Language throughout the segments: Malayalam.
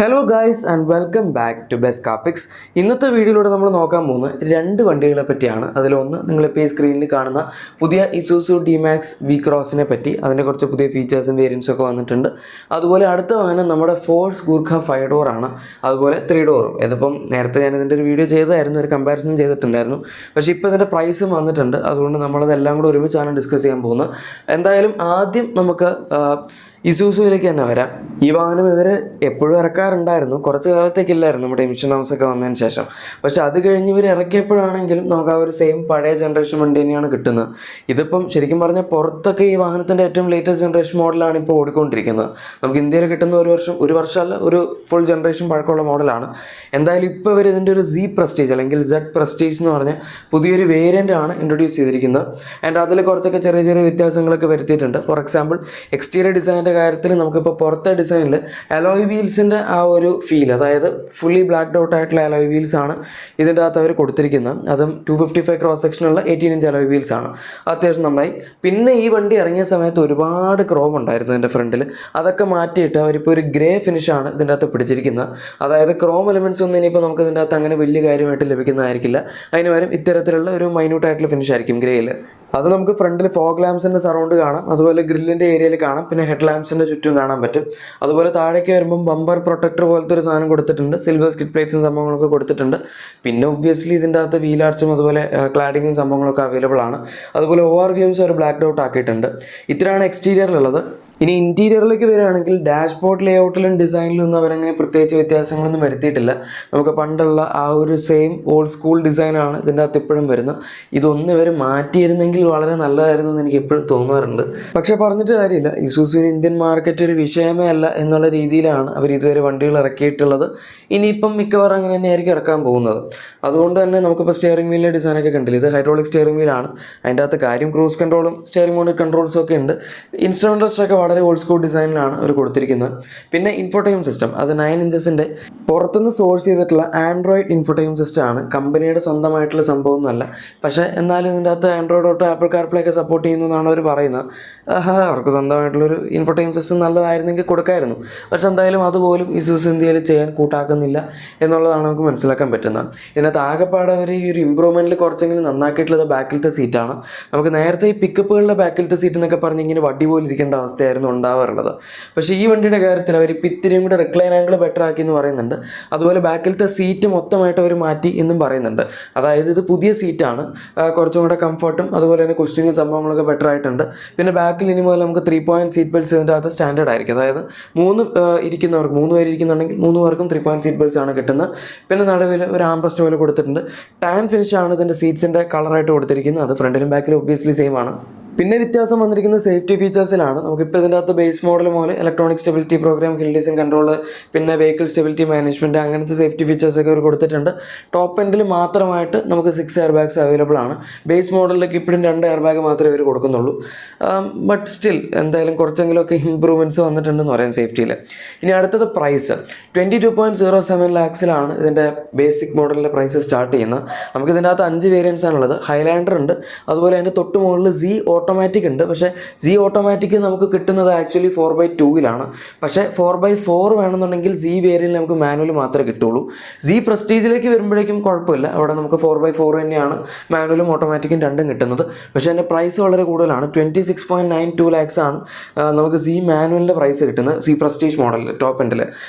Hello guys and welcome back to best കാപ്പിക്സ്. ഇന്നത്തെ വീഡിയോയിലൂടെ നമ്മൾ നോക്കാൻ പോകുന്ന രണ്ട് വണ്ടികളെ പറ്റിയാണ്. അതിലൊന്ന് നിങ്ങളിപ്പോൾ ഈ സ്ക്രീനിൽ കാണുന്ന പുതിയ ഇസൂസു ഡിമാക്സ് വി ക്രോസിനെ പറ്റി, അതിൻ്റെ കുറച്ച് പുതിയ ഫീച്ചേഴ്സും വേരിയൻസും ഒക്കെ വന്നിട്ടുണ്ട്. അതുപോലെ അടുത്ത വാഹനം നമ്മുടെ ഫോഴ്സ് ഗൂർഖ 5 ഡോർ ആണ്, അതുപോലെ 3 ഡോറും. ഇതിപ്പം നേരത്തെ ഞാൻ ഇതിൻ്റെ ഒരു വീഡിയോ ചെയ്തായിരുന്നു, ഒരു കമ്പാരിസൺ ചെയ്തിട്ടുണ്ടായിരുന്നു. പക്ഷേ ഇപ്പോൾ ഇതിൻ്റെ പ്രൈസും വന്നിട്ടുണ്ട്, അതുകൊണ്ട് നമ്മളതെല്ലാം കൂടെ ഒരുമിച്ചാണ് ഡിസ്കസ് ചെയ്യാൻ പോകുന്നത്. എന്തായാലും ആദ്യം നമുക്ക് ഇസൂസുവിലേക്ക് തന്നെ വരാം. ഈ വാഹനം ഇവർ എപ്പോഴും ഇറക്കാറുണ്ടായിരുന്നു, കുറച്ച് കാലത്തേക്കില്ലായിരുന്നു നമ്മുടെ എമിഷൻ നോംസ് ഒക്കെ വന്നതിന് ശേഷം. പക്ഷെ അത് കഴിഞ്ഞ് ഇവർ ഇറക്കിയപ്പോഴാണെങ്കിലും നമുക്ക് ആ ഒരു സെയിം പഴയ ജനറേഷൻ വണ്ടി തന്നെയാണ് കിട്ടുന്നത്. ഇതിപ്പം ശരിക്കും പറഞ്ഞാൽ പുറത്തൊക്കെ ഈ വാഹനത്തിൻ്റെ ഏറ്റവും ലേറ്റസ്റ്റ് ജനറേഷൻ മോഡലാണ് ഇപ്പോൾ ഓടിക്കൊണ്ടിരിക്കുന്നത്. നമുക്ക് ഇന്ത്യയിൽ കിട്ടുന്ന ഒരു വർഷമല്ല, ഒരു ഫുൾ ജനറേഷൻ പഴക്കമുള്ള മോഡലാണ്. എന്തായാലും ഇപ്പോൾ ഇവർ ഇതിൻ്റെ ഒരു Z പ്രസ്റ്റീജ് അല്ലെങ്കിൽ Z പ്രസ്റ്റീജ് എന്ന് പറഞ്ഞ പുതിയൊരു വേരിയൻ്റ് ആണ് ഇൻട്രൊഡ്യൂസ് ചെയ്തിരിക്കുന്നത്. ആൻഡ് അതിൽ കുറച്ചൊക്കെ ചെറിയ ചെറിയ വ്യത്യാസങ്ങളൊക്കെ വരുത്തിയിട്ടുണ്ട്. ഫോർ എക്സാമ്പിൾ എക്സ്റ്റീരിയർ ഡിസൈൻ കാര്യത്തിൽ നമുക്കിപ്പോൾ പുറത്തെ ഡിസൈനിൽ അലോയ് വീൽസിൻ്റെ ആ ഒരു ഫീൽ, അതായത് ഫുള്ളി ബ്ലാക്ക്ഡ് ഔട്ട് ആയിട്ടുള്ള അലോയ് വീൽസ് ആണ് ഇതിൻ്റെ അകത്ത് അവർ കൊടുത്തിരിക്കുന്നത്. അതും 255 ക്രോസ് സെക്ഷനുള്ള 18 ഇഞ്ച് അലോയ് വീൽസ് ആണ്, അത്യാവശ്യം നന്നായി. പിന്നെ ഈ വണ്ടി ഇറങ്ങിയ സമയത്ത് ഒരുപാട് ക്രോം ഉണ്ടായിരുന്നു ഇതിൻ്റെ ഫ്രണ്ടിൽ, അതൊക്കെ മാറ്റിയിട്ട് അവരിപ്പോൾ ഒരു ഗ്രേ ഫിനിഷാണ് ഇതിൻ്റെ അകത്ത് പിടിച്ചിരിക്കുന്നത്. അതായത് ക്രോം എലിമെൻറ്റ്സ് ഒന്നും ഇനിയിപ്പോൾ നമുക്ക് ഇതിൻ്റെ അകത്ത് അങ്ങനെ വലിയ കാര്യമായിട്ട് ലഭിക്കുന്നതായിരിക്കില്ല. അതിന് പകരം ഇത്തരത്തിലുള്ള ഒരു മൈന്യൂട്ടായിട്ടുള്ള ഫിനിഷ് ആയിരിക്കും ഗ്രേയിൽ. അത് നമുക്ക് ഫ്രണ്ടിൽ ഫോഗ് ലാംപ്സിൻ്റെ സറൗണ്ട് കാണാം, അതുപോലെ ഗ്രില്ലിൻ്റെ ഏരിയയിൽ കാണാം, പിന്നെ ഹെഡ് ലാംപ്സിൻ്റെ ചുറ്റും കാണാൻ പറ്റും. അതുപോലെ താഴേക്ക് വരുമ്പം ബമ്പർ പ്രൊട്ടക്ടർ പോലത്തെ ഒരു സാധനം കൊടുത്തിട്ടുണ്ട്, സിൽവർ സ്കിഡ് പ്ലേറ്റ്സും സംഭവങ്ങളൊക്കെ കൊടുത്തിട്ടുണ്ട്. പിന്നെ ഒബ്വിയസ്ലി ഇതിൻ്റെ അകത്ത് വീലാർച്ചും അതുപോലെ ക്ലാഡിങ്ങും സംഭവങ്ങളൊക്കെ അവൈലബിൾ ആണ്. അതുപോലെ ORVMs ഒരു ബ്ലാക്ക് ഔട്ട് ആക്കിയിട്ടുണ്ട്. ഇത്രയാണ് എക്സ്റ്റീരിയറിലുള്ളത്. ഇനി ഇൻറ്റീരിയറിലേക്ക് വരികയാണെങ്കിൽ ഡാഷ്ബോർഡ് ലേഔട്ടിലും ഡിസൈനിലും ഒന്നും അവരങ്ങനെ പ്രത്യേകിച്ച് വ്യത്യാസങ്ങളൊന്നും വരുത്തിയിട്ടില്ല. നമുക്ക് പണ്ടുള്ള ആ ഒരു സെയിം ഓൾഡ് സ്കൂൾ ഡിസൈനാണ് ഇതിൻ്റെ അകത്ത് ഇപ്പോഴും വരുന്നത്. ഇതൊന്നും ഇവർ മാറ്റിയിരുന്നെങ്കിൽ വളരെ നല്ലതായിരുന്നു എന്ന് എനിക്ക് എപ്പോഴും തോന്നാറുണ്ട്. പക്ഷേ പറഞ്ഞിട്ട് കാര്യമില്ല, ഇസൂസുവിന് ഇന്ത്യൻ മാർക്കറ്റ് ഒരു വിഷയമേ അല്ല എന്നുള്ള രീതിയിലാണ് അവർ ഇതുവരെ വണ്ടികൾ ഇറക്കിയിട്ടുള്ളത്. ഇനിയിപ്പം മിക്കവാറും അങ്ങനെ തന്നെയായിരിക്കും ഇറക്കാൻ പോകുന്നത്. അതുകൊണ്ട് തന്നെ നമുക്കിപ്പോൾ സ്റ്റിയറിംഗ് വീലിൻ്റെ ഡിസൈനൊക്കെ കണ്ടില്ല, ഇത് ഹൈഡ്രോളിക് സ്റ്റിയറിംഗ് വീലാണ്. അതിൻ്റെ അകത്ത് കാര്യം ക്രൂസ് കൺട്രോളും സ്റ്റിയറിംഗ് മോണിക് കൺട്രോൾസും ഒക്കെ ഉണ്ട്. ഇൻസ്ട്രുമെൻ്റ് ക്ലസ്റ്ററൊക്കെ വളരെ ഓൾഡ് സ്കൂൾ ഡിസൈനിലാണ് അവർ കൊടുത്തിരിക്കുന്നത്. പിന്നെ ഇൻഫോടൈം സിസ്റ്റം, അത് 9 ഇഞ്ചസിൻ്റെ പുറത്തുനിന്ന് സോഴ്സ് ചെയ്തിട്ടുള്ള ആൻഡ്രോയിഡ് ഇൻഫോടൈം സിസ്റ്റം ആണ്, കമ്പനിയുടെ സ്വന്തമായിട്ടുള്ള സംഭവമൊന്നുമല്ല. പക്ഷേ എന്നാലും ഇതിൻ്റെ അകത്ത് ആൻഡ്രോയിഡ് തൊട്ട് ആപ്പിൾ കാർപ്ലേ ഒക്കെ സപ്പോർട്ട് ചെയ്യുന്നു എന്നാണ് അവർ പറയുന്നത്. അവർക്ക് സ്വന്തമായിട്ടുള്ളൊരു ഇൻഫോടൈം സിസ്റ്റം നല്ലതായിരുന്നെങ്കിൽ കൊടുക്കായിരുന്നു. പക്ഷെ എന്തായാലും അതുപോലും ഇസൂസു ഇന്ത്യയിൽ ചെയ്യാൻ കൂട്ടാക്കുന്നില്ല എന്നുള്ളതാണ് നമുക്ക് മനസ്സിലാക്കാൻ പറ്റുന്നത്. ഇതിനകത്ത് ആകെപ്പാടെ അവർ ഈ ഒരു ഇമ്പ്രൂവ്മെൻറ്റിൽ കുറച്ചെങ്കിലും നന്നാക്കിയിട്ടുള്ളത് ബാക്കിലത്തെ സീറ്റാണ്. നമുക്ക് നേരത്തെ ഈ പിക്കപ്പുകളുടെ ബാക്കിലത്തെ സീറ്റ് എന്നൊക്കെ പറഞ്ഞ് ഇങ്ങനെ വടി പോലെ ഇരിക്കേണ്ട അവസ്ഥയായിരുന്നു ഉണ്ടാവാറുള്ളത്. പക്ഷേ ഈ വണ്ടിയുടെ കാര്യത്തിൽ അവർ ഇപ്പോൾ ഇത്തിരിയും കൂടെ റിക്ലൈൻ ആംഗിൾ ബെറ്റർ ആക്കി എന്ന് പറയുന്നുണ്ട്. അതുപോലെ ബാക്കിലത്തെ സീറ്റ് മൊത്തമായിട്ട് അവർ മാറ്റി എന്നും പറയുന്നുണ്ട്. അതായത് ഇത് പുതിയ സീറ്റാണ്, കുറച്ചും കൂടെ കംഫർട്ടും അതുപോലെ തന്നെ കുഷനിങ്ങും സംഭവങ്ങളൊക്കെ ബെറ്റർ ആയിട്ടുണ്ട്. പിന്നെ ബാക്കിൽ ഇനി മുതൽ നമുക്ക് 3 പോയിൻറ്റ് സീറ്റ് ബെൽറ്റ്സ് ഇതിൻ്റെ അകത്ത് സ്റ്റാൻഡേർഡ് ആയിരിക്കും. അതായത് 3 പേര് ഇരിക്കുന്നുണ്ടെങ്കിൽ 3 പേർക്കും 3 പോയിൻറ്റ് സീറ്റ് ബെൽറ്റ്സ് ആണ് കിട്ടുന്നത്. പിന്നെ നടുവിൽ ഒരു ആംബ്രസ്റ്റ് പോലെ കൊടുത്തിട്ടുണ്ട്. ടാൻ ഫിനിഷാണ് ഇതിൻ്റെ സീറ്റ്സിൻ്റെ കളറായിട്ട് കൊടുത്തിരിക്കുന്നത്. അത് ഫ്രണ്ടിലും ബാക്കിലും ഒബ്വിയസ്ലി സെയിം ആണ്. പിന്നെ വ്യത്യാസം വന്നിരിക്കുന്നത് സേഫ്റ്റി ഫീച്ചേഴ്സിലാണ്. നമുക്കിപ്പോൾ ഇതിൻ്റെ അകത്ത് ബേസ് മോഡൽ മുതൽ electronic stability program, hill descent control, പിന്നെ വെഹിക്കിൾ സ്റ്റെബിലിറ്റി മാനേജ്മെൻറ്റ്, അങ്ങനത്തെ സേഫ്റ്റി ഫീച്ചേഴ്സൊക്കെ അവർ കൊടുത്തിട്ടുണ്ട്. ടോപ്പ് എൻഡിൽ മാത്രമായിട്ട് നമുക്ക് 6 എയർ ബാഗ്സ് അവൈലബിൾ ആണ്. ബേസ് മോഡലിലേക്ക് ഇപ്പോഴും 2 എയർ ബാഗ് മാത്രമേ ഇവർ കൊടുക്കുന്നുള്ളൂ. ബട്ട് സ്റ്റിൽ എന്തായാലും കുറച്ചെങ്കിലുമൊക്കെ ഇമ്പ്രൂവ്മെൻറ്റ്സ് വന്നിട്ടുണ്ടെന്ന് പറയാം സേഫ്റ്റിയിൽ. ഇനി അടുത്തത് പ്രൈസ് 22.07 lakhs ഇതിൻ്റെ ബേസിക് മോഡലിൻ്റെ പ്രൈസ് സ്റ്റാർട്ട് ചെയ്യുന്നത്. നമുക്കിതിൻ്റെ അകത്ത് 5 വേരിയൻസ് ആണുള്ളത്. ഹൈലാൻഡർ ഉണ്ട്, അതുപോലെ അതിൻ്റെ തൊട്ട് മുകളിൽ Z ഓട്ടോമാറ്റിക് ഉണ്ട്. പക്ഷേ Z ഓട്ടോമാറ്റിക് നമുക്ക് കിട്ടുന്നത് ആക്ച്വലി 4x2-ലാണ്. പക്ഷേ 4x4 വേണമെന്നുണ്ടെങ്കിൽ Z വേരിയൻറ്റിൽ നമുക്ക് മാനുവൽ മാത്രമേ കിട്ടുള്ളൂ. Z പ്രസ്റ്റീജിലേക്ക് വരുമ്പോഴേക്കും കുഴപ്പമില്ല, അവിടെ നമുക്ക് 4x4 തന്നെയാണ് മാനുവലും ഓട്ടോമാറ്റിക്കും രണ്ടും കിട്ടുന്നത്. പക്ഷേ അതിൻ്റെ പ്രൈസ് വളരെ കൂടുതലാണ്. 26.92 lakhs ആണ് നമുക്ക് Z മാനുവലിൻ്റെ പ്രൈസ് കിട്ടുന്നത്, Z പ്രസ്റ്റീജ് മോഡലിൽ ടോപ്പ് എൻഡിൽ.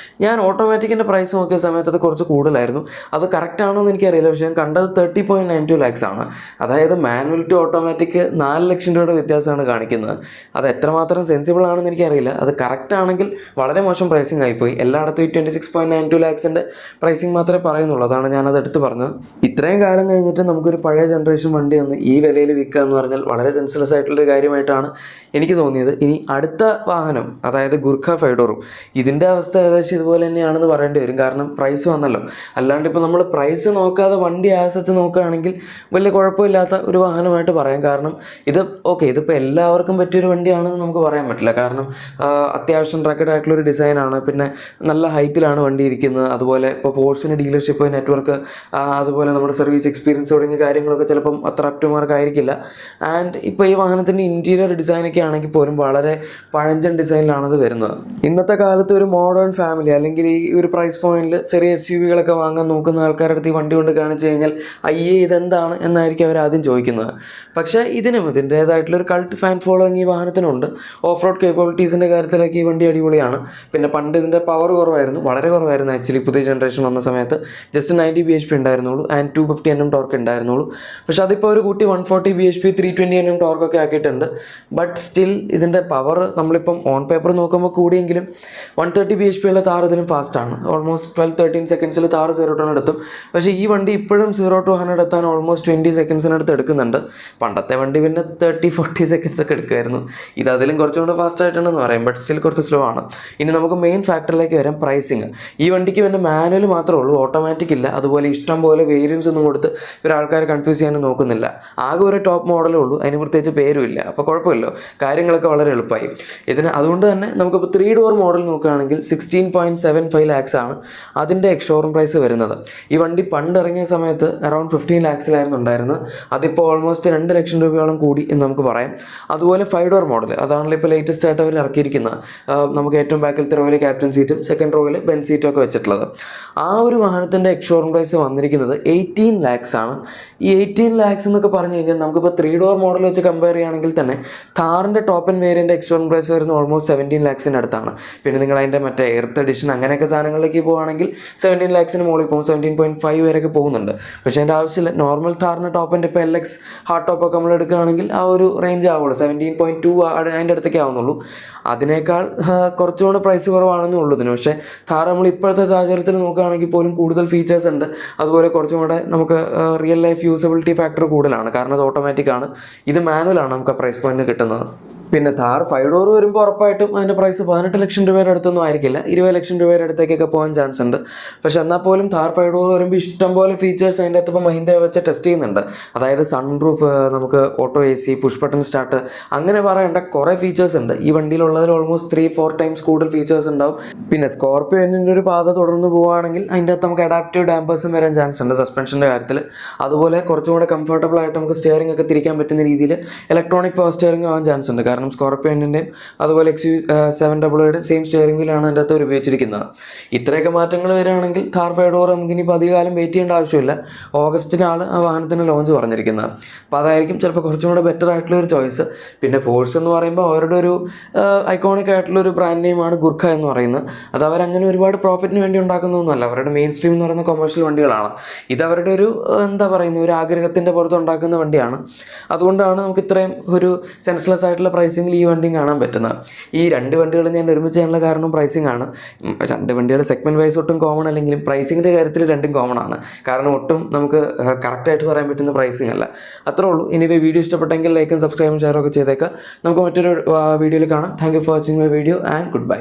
ഞാൻ ഓട്ടോമാറ്റിക്കിൻ്റെ പ്രൈസ് നോക്കിയ സമയത്ത് അത് കുറച്ച് കൂടുതലായിരുന്നു. അത് കറക്റ്റ് ആണോ എന്ന് എനിക്കറിയില്ല, പക്ഷേ ഞാൻ കണ്ടത് 30.92 lakhs ആണ്. അതായത് മാനുവൽ ടു ഓട്ടോമാറ്റിക് 4 ലക്ഷം രൂപയുടെ വ്യത്യാസമാണ് കാണിക്കുന്നത്. അത് എത്രമാത്രം സെൻസിബിൾ ആണെന്ന് എനിക്കറിയില്ല. അത് കറക്റ്റ് ആണെങ്കിൽ വളരെ മോശം പ്രൈസിങ് ആയിപ്പോയി. എല്ലായിടത്തും ഈ 26.92 lakhs പ്രൈസിങ് മാത്രമേ പറയുന്നുള്ളൂ. അതാണ് ഞാനത് എടുത്ത് പറഞ്ഞത്. ഇത്രയും കാലം കഴിഞ്ഞിട്ട് നമുക്കൊരു പഴയ ജനറേഷൻ വണ്ടി ഒന്ന് ഈ വിലയിൽ വിൽക്കുക എന്ന് പറഞ്ഞാൽ വളരെ സെൻസ്ലെസ് ആയിട്ടുള്ളൊരു കാര്യമായിട്ടാണ് എനിക്ക് തോന്നിയത്. ഇനി അടുത്ത വാഹനം, അതായത് ഗുർഖ 5 ഡോറും, ഇതിൻ്റെ അവസ്ഥ ഏകദേശം ഇതുപോലെ തന്നെയാണെന്ന് പറയേണ്ടി വരും. കാരണം പ്രൈസ് വന്നല്ലോ. അല്ലാണ്ട് ഇപ്പോൾ നമ്മൾ പ്രൈസ് നോക്കാതെ വണ്ടി ആസച്ച് നോക്കുകയാണെങ്കിൽ വലിയ കുഴപ്പമില്ലാത്ത ഒരു വാഹനമായിട്ട് പറയാം. കാരണം ഇത് ഇതിപ്പോൾ എല്ലാവർക്കും പറ്റിയൊരു വണ്ടിയാണെന്ന് നമുക്ക് പറയാൻ പറ്റില്ല. കാരണം അത്യാവശ്യം റക്കഡ് ആയിട്ടുള്ളൊരു ഡിസൈനാണ്. പിന്നെ നല്ല ഹൈറ്റിലാണ് വണ്ടി ഇരിക്കുന്നത്. അതുപോലെ ഇപ്പോൾ ഫോഴ്സിൻ്റെ ഡീലർഷിപ്പ് നെറ്റ്വർക്ക്, അതുപോലെ നമ്മുടെ സർവീസ് എക്സ്പീരിയൻസ് തുടങ്ങിയ കാര്യങ്ങളൊക്കെ ചിലപ്പം അത്ര അപ് ടു മാർക്ക് ആയിരിക്കില്ല. ആൻഡ് ഇപ്പോൾ ഈ വാഹനത്തിൻ്റെ ഇൻറ്റീരിയർ ഡിസൈനൊക്കെ ശ്രദ്ധിക്കുകയാണെങ്കിൽ പോലും വളരെ പഴഞ്ചൻ ഡിസൈനിലാണ് അത് വരുന്നത്. ഇന്നത്തെ കാലത്ത് ഒരു മോഡേൺ ഫാമിലി അല്ലെങ്കിൽ ഈ ഒരു പ്രൈസ് പോയിന്റിൽ ചെറിയ SUV-കളൊക്കെ വാങ്ങാൻ നോക്കുന്ന ആൾക്കാരുടെ അടുത്ത് ഈ വണ്ടി കൊണ്ട് കാണിച്ചു കഴിഞ്ഞാൽ അയ്യേ ഇതെന്താണ് എന്നായിരിക്കും അവർ ആദ്യം ചോദിക്കുന്നത്. പക്ഷേ ഇതിനും ഇതിൻ്റേതായിട്ടുള്ളൊരു കൾട്ട് ഫാൻ ഫോളോയിങ് ഈ വാഹനത്തിനുണ്ട്. ഓഫ് റോഡ് കേപ്പബിലിറ്റീസിൻ്റെ കാര്യത്തിലേക്ക് ഈ വണ്ടി അടിപൊളിയാണ്. പിന്നെ പണ്ട് ഇതിൻ്റെ പവർ കുറവായിരുന്നു, വളരെ കുറവായിരുന്നു ആക്ച്വലി. പുതിയ ജനറേഷൻ വന്ന സമയത്ത് ജസ്റ്റ് 90 bhp ഉണ്ടായിരുന്നുള്ളൂ ആൻഡ് 250 Nm ടോർക്ക് ഉണ്ടായിരുന്നുള്ളൂ. പക്ഷേ അതിപ്പോൾ ഒരു കൂട്ടി 140 bhp 320 Nm ടോർക്കൊക്കെ ആക്കിയിട്ടുണ്ട്. ബട്ട് സ്റ്റിൽ ഇതിൻ്റെ പവർ നമ്മളിപ്പം ഓൺ പേപ്പർ നോക്കുമ്പോൾ കൂടിയെങ്കിലും 130 bhp ഉള്ള താർ ഇതിലും ഫാസ്റ്റാണ്. ഓൾമോസ്റ്റ് 12-13 സെക്കൻഡ്സിൽ താർ 0 to 100 എത്തും. പക്ഷേ ഈ വണ്ടി ഇപ്പോഴും 0 to 100 എത്താൻ ഓൾമോസ്റ്റ് 20 സെക്കൻഡ്സിനടുത്ത് എടുക്കുന്നുണ്ട്. പണ്ടത്തെ വണ്ടി പിന്നെ 30-40 സെക്കൻഡ്സ് ഒക്കെ എടുക്കുമായിരുന്നു. ഇത് അതിലും കുറച്ചുകൂടെ ഫാസ്റ്റ് ആയിട്ടുണ്ടെന്ന് പറയും, ബട്ട് സ്റ്റിൽ കുറച്ച് സ്ലോ ആണ്. ഇനി നമുക്ക് മെയിൻ ഫാക്ടറിലേക്ക് വരാം, പ്രൈസിങ്. ഈ വണ്ടിക്ക് പിന്നെ മാനുവൽ മാത്രമേ ഉള്ളൂ, ഓട്ടോമാറ്റിക് ഇല്ല. അതുപോലെ ഇഷ്ടം പോലെ വേരിയൻസ് ഒന്നും കൊടുത്ത് ഇവർ ആൾക്കാരെ കൺഫ്യൂസ് ചെയ്യാനും നോക്കുന്നില്ല. ആകെ ഒരു ടോപ്പ് മോഡലേ ഉള്ളൂ, അതിന് പ്രത്യേകിച്ച് പേരും ഇല്ല. അപ്പോൾ കുഴപ്പമില്ലോ, കാര്യങ്ങളൊക്കെ വളരെ എളുപ്പമായി ഇതിന്. അതുകൊണ്ട് തന്നെ നമുക്കിപ്പോൾ 3 door മോഡൽ നോക്കുകയാണെങ്കിൽ 16.75 lakhs ആണ് അതിൻ്റെ എക്സ്ഷോറൂം പ്രൈസ് വരുന്നത്. ഈ വണ്ടി പണ്ട് ഇറങ്ങിയ സമയത്ത് അറൗണ്ട് 15 lakhsലായിരുന്നു ഉണ്ടായിരുന്നത്. അതിപ്പോൾ ഓൾമോസ്റ്റ് 2 ലക്ഷം രൂപയോളം കൂടി എന്ന് നമുക്ക് പറയാം. അതുപോലെ 5 door മോഡൽ, അതാണല്ലോ ഇപ്പോൾ ലേറ്റസ്റ്റ് ആയിട്ട് അവർ ഇറക്കിയിരിക്കുന്നത്. നമുക്ക് ഏറ്റവും ബാക്കിലത്തെ റോയിൽ ക്യാപ്റ്റൻ സീറ്റും സെക്കൻഡ് റോയിൽ ബെൻ സീറ്റും ഒക്കെ വെച്ചിട്ടുള്ളത്. ആ ഒരു വാഹനത്തിൻ്റെ എക്സ്ഷോറൂം പ്രൈസ് വന്നിരിക്കുന്നത് 18 lakhs ആണ്. ഈ 18 lakhs എന്നൊക്കെ പറഞ്ഞു കഴിഞ്ഞാൽ നമുക്കിപ്പോൾ 3 door മോഡൽ വെച്ച് കമ്പയർ ചെയ്യുകയാണെങ്കിൽ തന്നെ താറിൻ്റെ ടോപ്പ് ആൻഡ് വേരിയൻ്റെ എക്സ്ഷോറൂം പ്രൈസ് വരുന്നത് ഓൾമോസ്റ്റ് 17 lakhsന് അടുത്താണ്. പിന്നെ നിങ്ങൾ അതിൻ്റെ മറ്റേ എർത്ത് എഡിഷൻ അങ്ങനെയൊക്കെ സാധനങ്ങളിലേക്ക് പോകുകയാണെങ്കിൽ 17 lakhsന് മുകളിൽ പോകും, 17.5 വരെയൊക്കെ പോകുന്നുണ്ട്. പക്ഷേ അതിൻ്റെ ആവശ്യമില്ല. നോർമൽ താറിൻ്റെ ടോപ്പ് ആൻഡ് ഇപ്പോൾ LX ഹാർഡ് ടോപ്പൊക്കെ നമ്മൾ എടുക്കുകയാണെങ്കിൽ ആ ഒരു റേഞ്ച് ആവുള്ളൂ, 17.2 അതിൻ്റെ അടുത്തേക്ക് ആവുന്നുള്ളൂ. അതിനേക്കാൾ കുറച്ചുകൂടെ പ്രൈസ് കുറവാണെന്നേ ഉള്ളൂ ഇതിന്. പക്ഷേ താർ നമ്മൾ ഇപ്പോഴത്തെ സാഹചര്യത്തിൽ നോക്കുകയാണെങ്കിൽ പോലും കൂടുതൽ ഫീച്ചേഴ്സ് ഉണ്ട്. അതുപോലെ കുറച്ചും കൂടെ നമുക്ക് റിയൽ ലൈഫ് യൂസബിലിറ്റി ഫാക്ടർ കൂടുതലാണ്, കാരണം അത് ഓട്ടോമാറ്റിക് ആണ്. ഇത് മാനുവലാണ് നമുക്ക് ആ പ്രൈസ് പോയിന്റ് കിട്ടുന്നത്. പിന്നെ താർ 5 door വരുമ്പോൾ ഉറപ്പായിട്ടും അതിൻ്റെ പ്രൈസ് 18 ലക്ഷം രൂപയുടെ അടുത്തൊന്നും ആയിരിക്കില്ല, 20 ലക്ഷം രൂപയുടെ അടുത്തേക്കൊക്കെ പോകാൻ ചാൻസ് ഉണ്ട്. പക്ഷെ എന്നാൽ പോലും താർ 5 door വരുമ്പോൾ ഇഷ്ടം പോലെ ഫീച്ചേഴ്സ് അതിൻ്റെ അകത്ത് ഇപ്പോൾ മഹീന്ദ്ര വെച്ച് ടെസ്റ്റ് ചെയ്യുന്നുണ്ട്. അതായത് സൺറൂഫ്, നമുക്ക് auto AC, push button start, അങ്ങനെ പറയേണ്ട കുറേ ഫീച്ചേഴ്സ് ഉണ്ട്. ഈ വണ്ടിയിലുള്ളതിൽ ഓൾമോസ്റ്റ് 3-4 times കൂടുതൽ ഫീച്ചേഴ്സ് ഉണ്ടാവും. പിന്നെ സ്കോർപിയോ എന്നിൻ്റെ ഒരു പാത തുടർന്ന് പോവുകയാണെങ്കിൽ അതിൻ്റെ അകത്ത് നമുക്ക് അഡാപ്റ്റീവ് ഡാമ്പേഴ്സും വരാൻ ചാൻസ് ഉണ്ട് സസ്പെൻഷൻ്റെ കാര്യത്തിൽ. അതുപോലെ കുറച്ചും കൂടെ കംഫർട്ടബിൾ ആയിട്ട് നമുക്ക് സ്റ്റിയറിംഗ് ഒക്കെ തിരിക്കാൻ പറ്റുന്ന രീതിയിൽ ഇലക്ട്രോണിക് പവർ സ്റ്റിയറിംഗ് ആവാൻ ചാൻസ് ഉണ്ട്. കാരണം സ്കോർപിയോൻ്റെയും അതുപോലെ XUV700 സെയിം സ്റ്റിയറിംഗ് വീലാണ് അതിൻ്റെ അകത്ത് ഉപയോഗിച്ചിരിക്കുന്നത്. ഇത്രയൊക്കെ മാറ്റങ്ങൾ വരികയാണെങ്കിൽ താർ 5 door നമുക്ക് ഇനിയിപ്പോൾ അധികകാലം വെയിറ്റ് ചെയ്യേണ്ട ആവശ്യമില്ല. ഓഗസ്റ്റിനാണ് ആ വാഹനത്തിന് ലോഞ്ച് പറഞ്ഞിരിക്കുന്നത്. അപ്പോൾ അതായിരിക്കും ചിലപ്പോൾ കുറച്ചും കൂടെ ബെറ്റർ ആയിട്ടുള്ള ഒരു ചോയ്സ്. പിന്നെ ഫോഴ്സ് എന്ന് പറയുമ്പോൾ അവരുടെ ഒരു ഐക്കോണിക് ആയിട്ടുള്ളൊരു ബ്രാൻഡ് നെയിമാണ് ഗുർഖ എന്ന് പറയുന്നത്. അത് അവരങ്ങനെ ഒരുപാട് പ്രോഫിറ്റിന് വേണ്ടി ഉണ്ടാക്കുന്നതൊന്നുമല്ല. അവരുടെ മെയിൻ സ്ട്രീം എന്ന് പറയുന്ന കൊമേഴ്ഷ്യൽ വണ്ടികളാണ്. ഇത് അവരുടെ ഒരു എന്താ പറയുന്നത്, ഒരു ആഗ്രഹത്തിൻ്റെ പുറത്ത് ഉണ്ടാക്കുന്ന വണ്ടിയാണ്. അതുകൊണ്ടാണ് നമുക്ക് ഇത്രയും ഒരു സെൻസ്ലെസ് ആയിട്ടുള്ള പ്രൈസിങ്ങിൽ ഈ വണ്ടിയും കാണാൻ പറ്റുന്നത്. ഈ 2 വണ്ടികൾ ഞാൻ ഒരുമിച്ച് ചെയ്യാനുള്ള കാരണം പ്രൈസിങ് ആണ്. 2 വണ്ടികൾ സെഗ്മെൻറ്റ് വൈസ് ഒട്ടും കോമൺ അല്ലെങ്കിലും പ്രൈസിങ്ങിൻ്റെ കാര്യത്തിൽ രണ്ടും കോമൺ ആണ്. കാരണം ഒട്ടും നമുക്ക് കറക്റ്റായിട്ട് പറയാൻ പറ്റുന്ന പ്രൈസിങ് അല്ല. അത്രേ ഉള്ളൂ. ഇനിയിപ്പോൾ വീഡിയോ ഇഷ്ടപ്പെട്ടെങ്കിൽ ലൈക്കും സബ്സ്ക്രൈബും ഷെയറൊക്കെ ചെയ്തേക്കാം. നമുക്ക് മറ്റൊരു വീഡിയോയിൽ കാണാം. Thank you for watching my video and good bye.